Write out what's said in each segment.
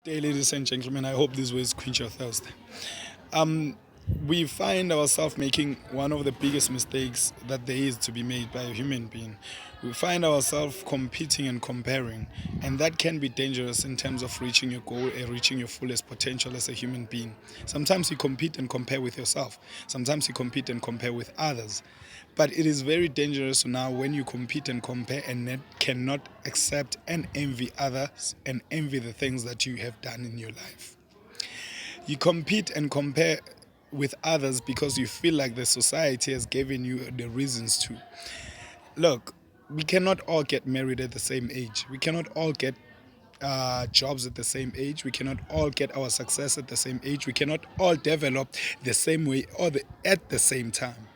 Day, ladies and gentlemen. I hope these words quench your thirst. We find ourselves making one of the biggest mistakes that there is to be made by a human being. We find ourselves competing and comparing, and that can be dangerous in terms of reaching your goal and reaching your fullest potential as a human being. Sometimes you compete and compare with yourself, sometimes you compete and compare with others. But it is very dangerous now when you compete and compare and cannot accept and envy others and envy the things that you have done in your life. You compete and compare with others because you feel like the society has given you the reasons to. Look, we cannot all get married at the same age. We cannot all get jobs at the same age. We cannot all get our success at the same age. We cannot all develop the same way or at the same time.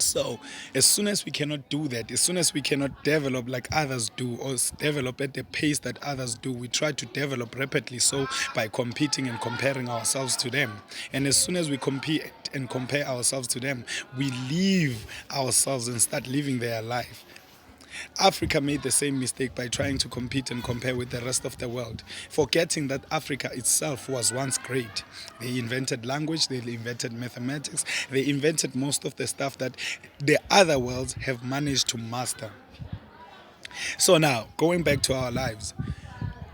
So, as soon as we cannot do that, as soon as we cannot develop like others do or develop at the pace that others do, we try to develop rapidly so by competing and comparing ourselves to them. And as soon as we compete and compare ourselves to them, we leave ourselves and start living their life. Africa made the same mistake by trying to compete and compare with the rest of the world, forgetting that Africa itself was once great. They invented language, they invented mathematics, they invented most of the stuff that the other worlds have managed to master. So now, going back to our lives,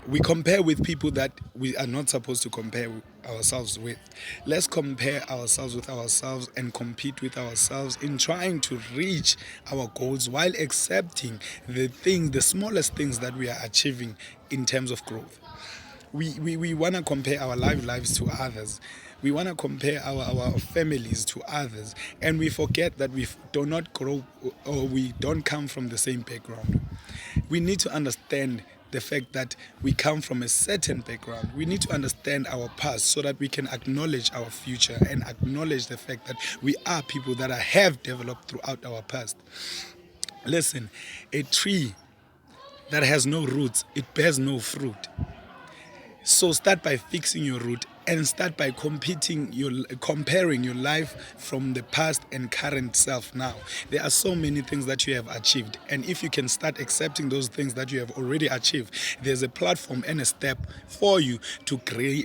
we compare with people that we are not supposed to compare ourselves with. Let's compare ourselves with ourselves and compete with ourselves in trying to reach our goals while accepting the smallest things that we are achieving in terms of growth. We want to compare our lives to others. We want to compare our families to others, and we forget that we do not grow or we don't come from the same background. We need to understand the fact that we come from a certain background. We need to understand our past so that we can acknowledge our future and acknowledge the fact that we are people that have developed throughout our past. Listen, a tree that has no roots, it bears no fruit. So start by fixing your root and start by comparing your life from the past and current self now. There are so many things that you have achieved, and if you can start accepting those things that you have already achieved, there's a platform and a step for you to gain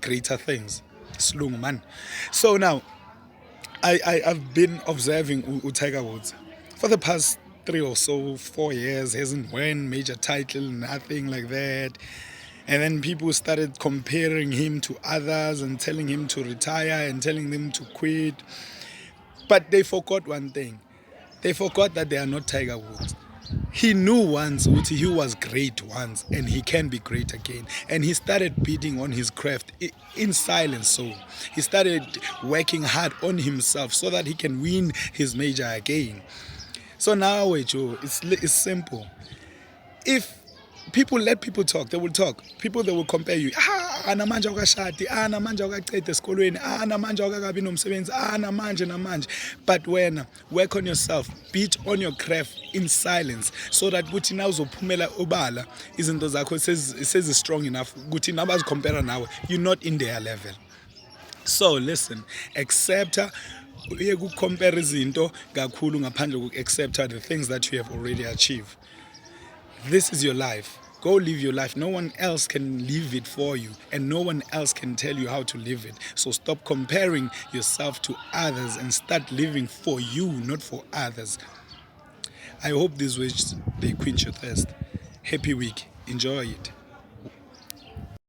greater things. Slung man. So now I've been observing Tiger Woods for the past 4 years. Hasn't won major title, nothing like that. And then people started comparing him to others and telling him to retire and telling them to quit. But they forgot one thing. They forgot that they are not Tiger Woods. He knew once he was great once and he can be great again. And he started beating on his craft in silence. So he started working hard on himself so that he can win his major again. So now, Joe, it's simple. If people let people talk, they will talk. People, they will compare you. Namanje awukashadi, namanje awukaqeda esikolweni, namanje awukakabi nomsebenzi, namanje. But when work on yourself, beat on your craft in silence, so that kuthi na uzophumela obala, izinto zakho sezi strong enough kuthi nabazicompare nawe, you're not in their level. So listen, accept uye kucompare izinto kakhulu ngaphandle kokuaccepta the things that you have already achieved. This is your life. Go live your life. No one else can live it for you, and no one else can tell you how to live it. So stop comparing yourself to others and start living for you, not for others. I hope these words, they quench your thirst. Happy week. Enjoy it.